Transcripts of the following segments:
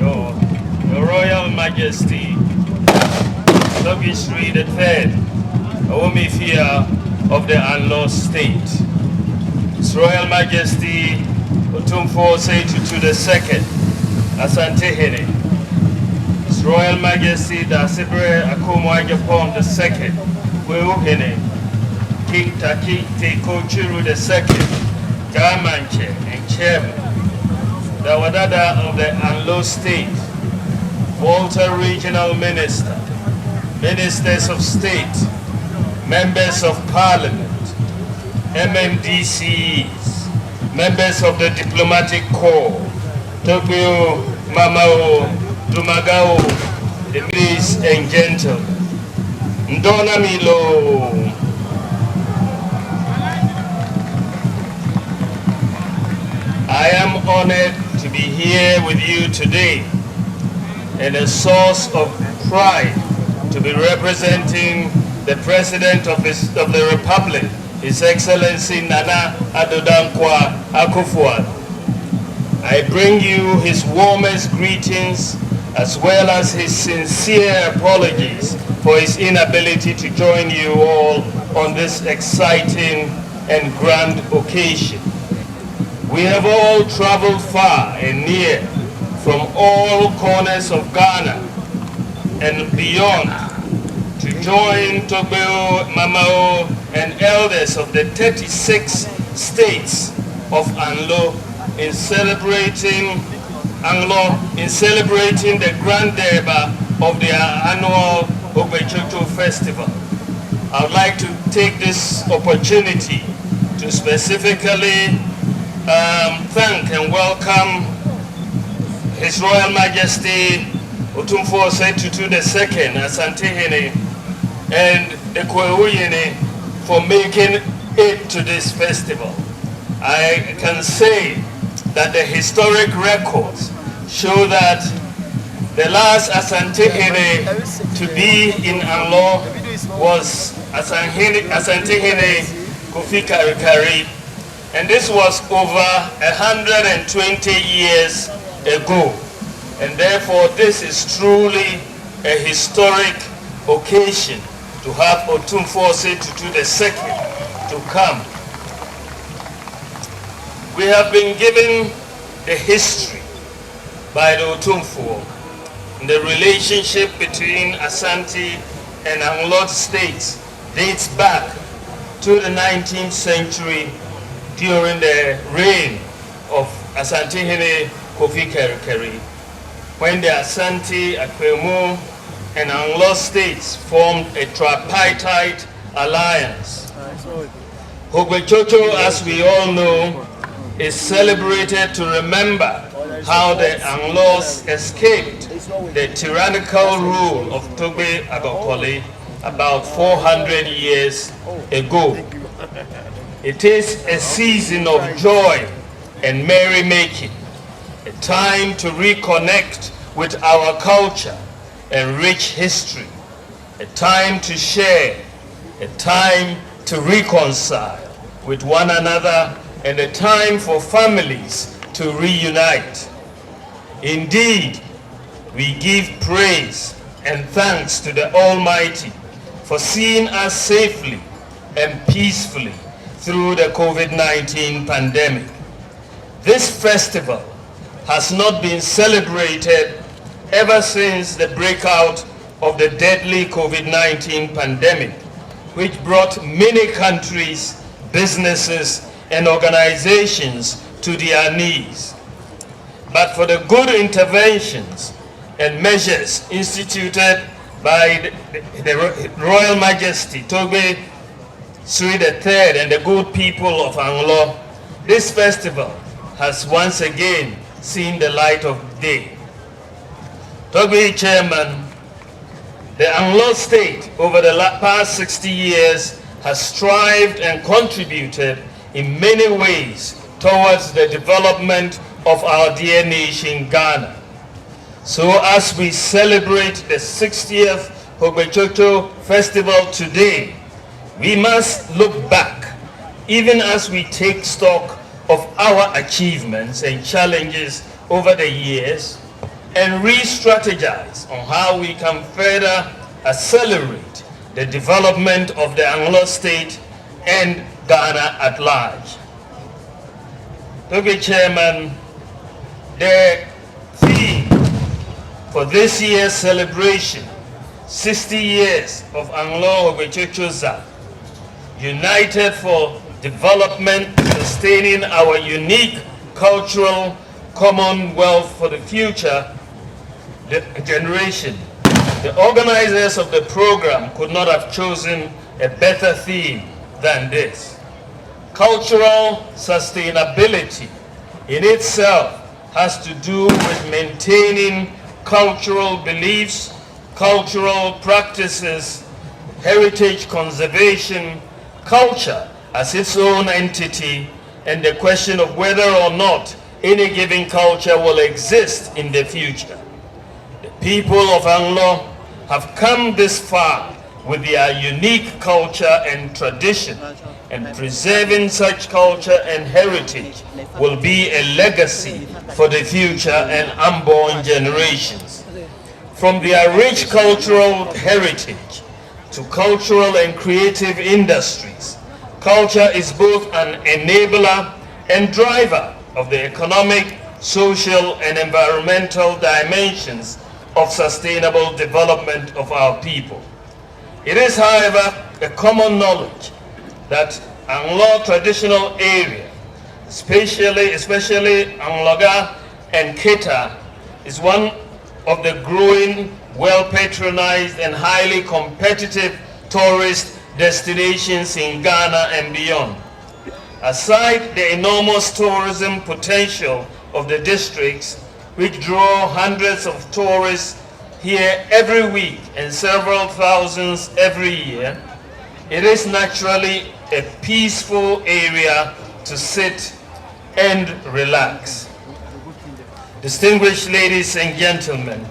Your Royal Majesty, Sri the Third, Bawumia of the Unlost State. His Royal Majesty, Hogbetsotso the Second, Asante Hene. His Royal Majesty, Dasibre Akomo Japan the Second, Wewu Hene. King Taki Teko Chiru the Second, Gamanche and Chairman. The Wadada of the Unlost State, Walter Regional Minister, Ministers of State, Members of Parliament, MMDCs, Members of the Diplomatic Corps, Tokyo, Mamao, Dumagao, ladies and gentlemen, Ndona Milo. I am honored to be here with you today and a source of pride to be representing the President of the Republic, His Excellency Nana Addo Dankwa Akufo-Addo. I bring you his warmest greetings as well as his sincere apologies for his inability to join you all on this exciting and grand occasion. We have all traveled far and near from all corners of Ghana and beyond to join Togbeo, Mamao, and elders of the 36 states of Anglo in celebrating the Grand Durbar of their annual Hogbetsotso festival. I would like to take this opportunity to specifically thank and welcome His Royal Majesty Hogbetsotso the Second, Asante Hene, and the Kwewuyene for making it to this festival. I can say that the historic records show that the last Asante Hene to be in Anglo was Asante Hene Kofi Karikari, and this was over 120 years ago. And therefore, this is truly a historic occasion to have Hogbetsotso the Second to come. We have been given the history by the Otumfuo, the relationship between Asante and Anglo states dates back to the 19th century during the reign of Asante Hene Kofi Karikari, when the Asante, Akwemu, and Anglo states formed a tripartite alliance. Hogbetsotso, as we all know, is celebrated to remember how the Anglos escaped the tyrannical rule of Togbe Agokoli about 400 years ago. It is a season of joy and merrymaking, a time to reconnect with our culture and rich history, a time to share, a time to reconcile with one another, and a time for families to reunite. Indeed, we give praise and thanks to the Almighty for seeing us safely and peacefully through the COVID-19 pandemic. This festival has not been celebrated ever since the breakout of the deadly COVID-19 pandemic, which brought many countries, businesses, and organizations to their knees. But for the good interventions and measures instituted by the Royal Majesty Togbe Sri the Third and the good people of Anglo, this festival has once again seen the light of day. Togbe Chairman, the Anglo state over the past 60 years has strived and contributed in many ways towards the development of our dear nation, Ghana. So as we celebrate the 60th Hogbetsotso Festival today, we must look back, even as we take stock of our achievements and challenges over the years, and re-strategize on how we can further accelerate the development of the Anglo state and Ghana at large. Okay, Chairman, the theme for this year's celebration, 60 years of Anglo Hogbetsotso, united for development, sustaining our unique cultural commonwealth for the future generation. The organizers of the program could not have chosen a better theme than this. Cultural sustainability in itself has to do with maintaining cultural beliefs, cultural practices, heritage conservation, culture as its own entity, and the question of whether or not any given culture will exist in the future. The people of Anglo have come this far with their unique culture and tradition, and preserving such culture and heritage will be a legacy for the future and unborn generations. From their rich cultural heritage to cultural and creative industries, culture is both an enabler and driver of the economic, social, and environmental dimensions of sustainable development of our people. It is, however, a common knowledge that Anglo traditional area, especially Angloga and Keta, is one of the growing, well-patronized and highly competitive tourist destinations in Ghana and beyond. Aside the enormous tourism potential of the districts, which draw hundreds of tourists here every week and several thousands every year, it is naturally a peaceful area to sit and relax. Distinguished ladies and gentlemen,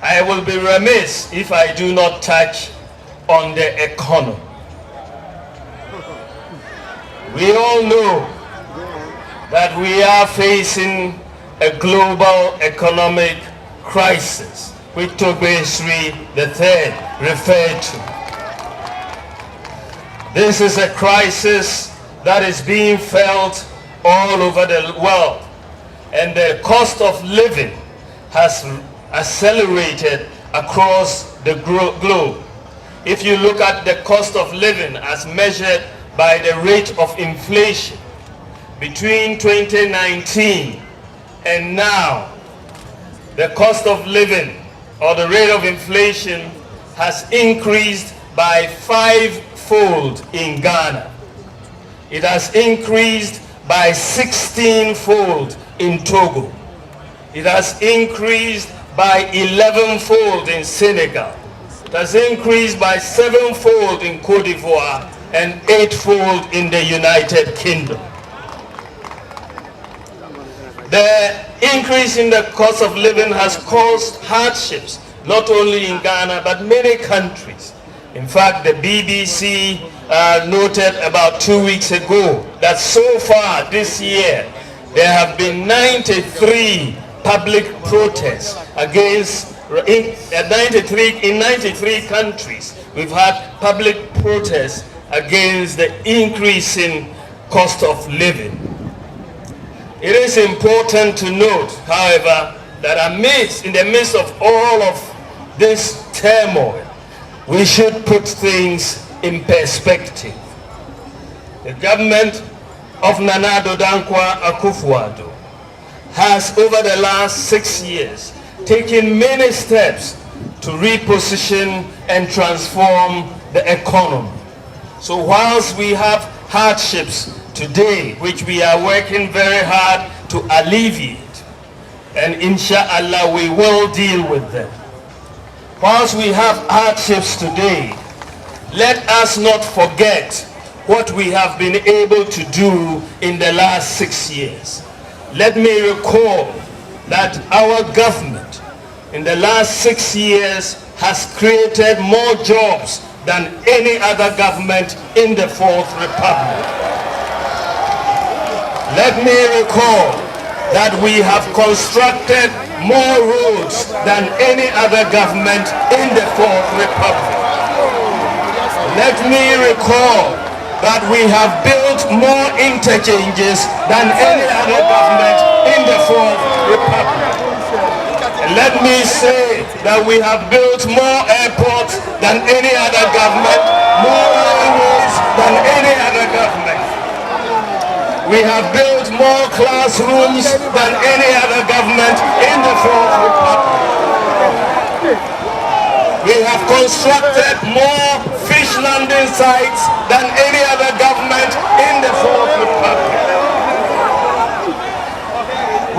I will be remiss if I do not touch on the economy. We all know that we are facing a global economic crisis, which Hogbetsotso III referred to. This is a crisis that is being felt all over the world, and the cost of living has accelerated across the globe. If you look at the cost of living as measured by the rate of inflation between 2019 and now, the cost of living or the rate of inflation has increased by 5-fold in Ghana. It has increased by 16-fold in Togo. It has increased by 11-fold in Senegal. It has increased by 7-fold in Côte d'Ivoire and 8-fold in the United Kingdom. The increase in the cost of living has caused hardships, not only in Ghana, but many countries. In fact, the BBC noted about 2 weeks ago that so far this year, there have been 93 public protests against, in 93 countries, we've had public protests against the increasing cost of living. It is important to note, however, that in the midst of all of this turmoil, we should put things in perspective. The government of Nana Addo Dankwa Akufo-Addo has, over the last 6 years, taken many steps to reposition and transform the economy. So whilst we have hardships today, which we are working very hard to alleviate, and inshallah we will deal with them. Whilst we have hardships today, let us not forget what we have been able to do in the last 6 years. Let me recall that our government in the last 6 years has created more jobs than any other government in the Fourth Republic. Let me recall that we have constructed more roads than any other government in the Fourth Republic. Let me recall that we have built more interchanges than any other government in the Fourth Republic. Let me say that we have built more airports than any other government, more railways than any other government. We have built more classrooms than any other government in the Fourth Republic. We have constructed more fish landing sites than any other government in the Fourth Republic.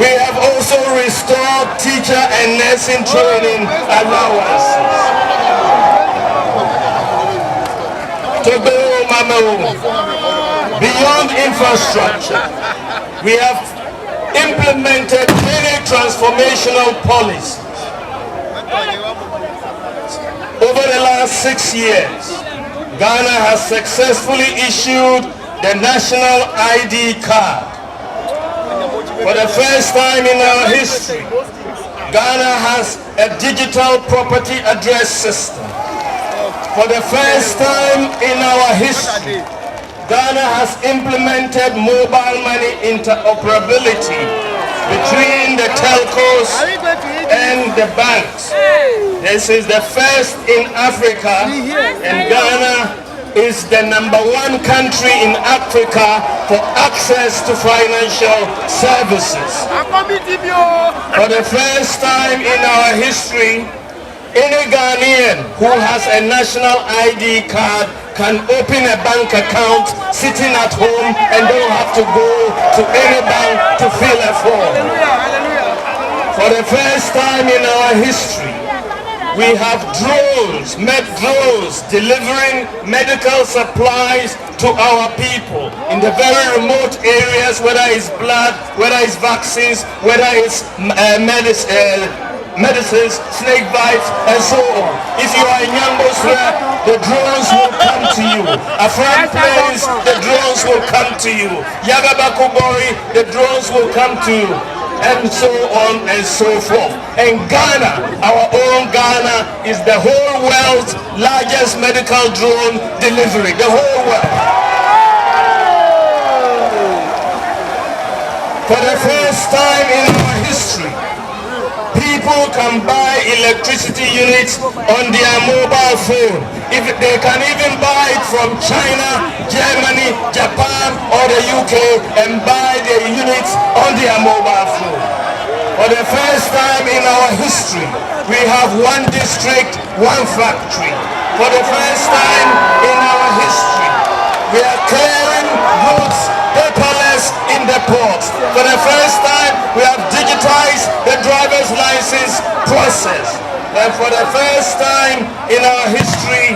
We have also restored teacher and nursing training allowances. Beyond infrastructure, we have implemented many transformational policies. Over the last 6 years, Ghana has successfully issued the national ID card. For the first time in our history, Ghana has a digital property address system. For the first time in our history, Ghana has implemented mobile money interoperability between the telcos and the banks. This is the first in Africa, and Ghana is the #1 country in Africa for access to financial services. For the first time in our history, any Ghanaian who has a national ID card can open a bank account sitting at home and don't have to go to any bank to fill a form. For the first time in our history, we have drones, drones delivering medical supplies to our people in the very remote areas, whether it's blood, whether it's vaccines, whether it's medicines, snake bites, and so on. If you are in Yambosra, the drones will come to you. Afran Place, the drones will come to you. Yagabakubori, the drones will come to you. And so on and so forth. And Ghana, our own Ghana, is the whole world's largest medical drone delivery. The whole world. For the first time in our history, people can buy electricity units on their mobile phone. If they can even buy it from China, Germany, Japan, or the UK and buy their units on their mobile phone. For the first time in our history, we have one district, one factory. For the first time in our history, we are clearing goods paperless in the ports. For the first time, we have digitized the driver's license process. And for the first time in our history,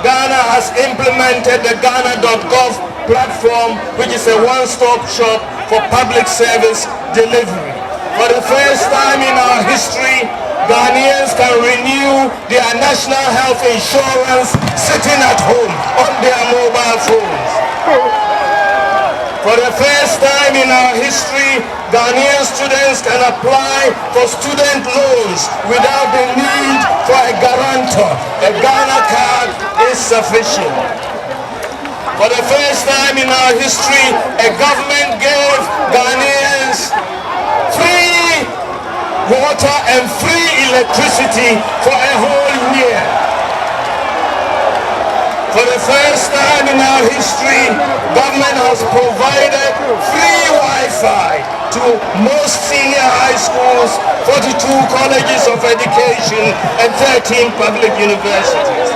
Ghana has implemented the Ghana.gov platform, which is a one-stop shop for public service delivery. For the first time in our history, Ghanaians can renew their national health insurance sitting at home on their mobile phones. For the first time in our history, Ghanaian students can apply for student loans without the need for a guarantor. A Ghana card is sufficient. For the first time in our history, a government gave Ghanaians free water and free electricity for a whole year. For the first time in our history, government has provided free Wi-Fi to most senior high schools, 42 colleges of education, and 13 public universities.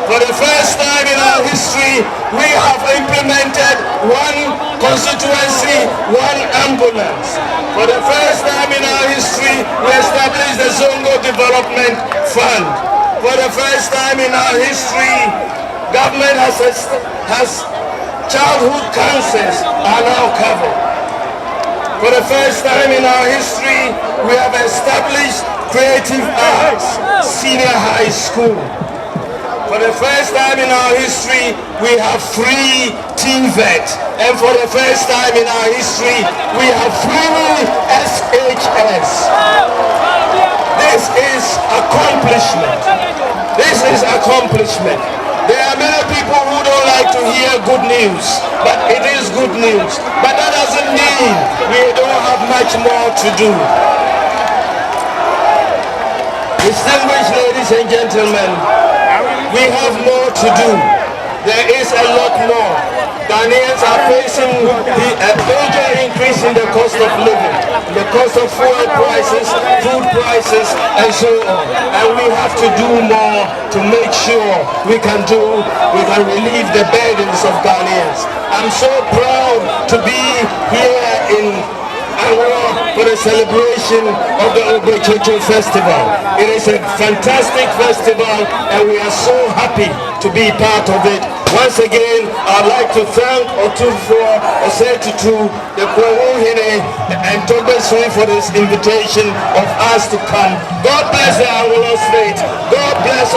For the first time in our history, we have implemented one constituency, one ambulance. For the first time in our history, we established the Zongo Development Fund. For the first time in our history, government has childhood cancers are now covered. For the first time in our history, we have established Creative Arts Senior High School. For the first time in our history, we have free TVET. And for the first time in our history, we have free SHS. This is accomplishment. This is accomplishment. There are many people who don't like to hear good news, but it is good news. But that doesn't mean we don't have much more to do. Distinguished ladies and gentlemen, we have more to do. There is a lot more. Ghanaians are facing a major increase in the cost of living, the cost of fuel prices, food prices, and so on. And we have to do more to make sure we can relieve the burdens of Ghanaians. I'm so proud to be here in for the celebration of the Hogbetsotso festival. It is a fantastic festival and we are so happy to be part of it. Once again, I'd like to thank Otumfuo Osei-Tutu, the Bawumia and Hogbetsotso for this invitation of us to come. God bless the Anglo State. God bless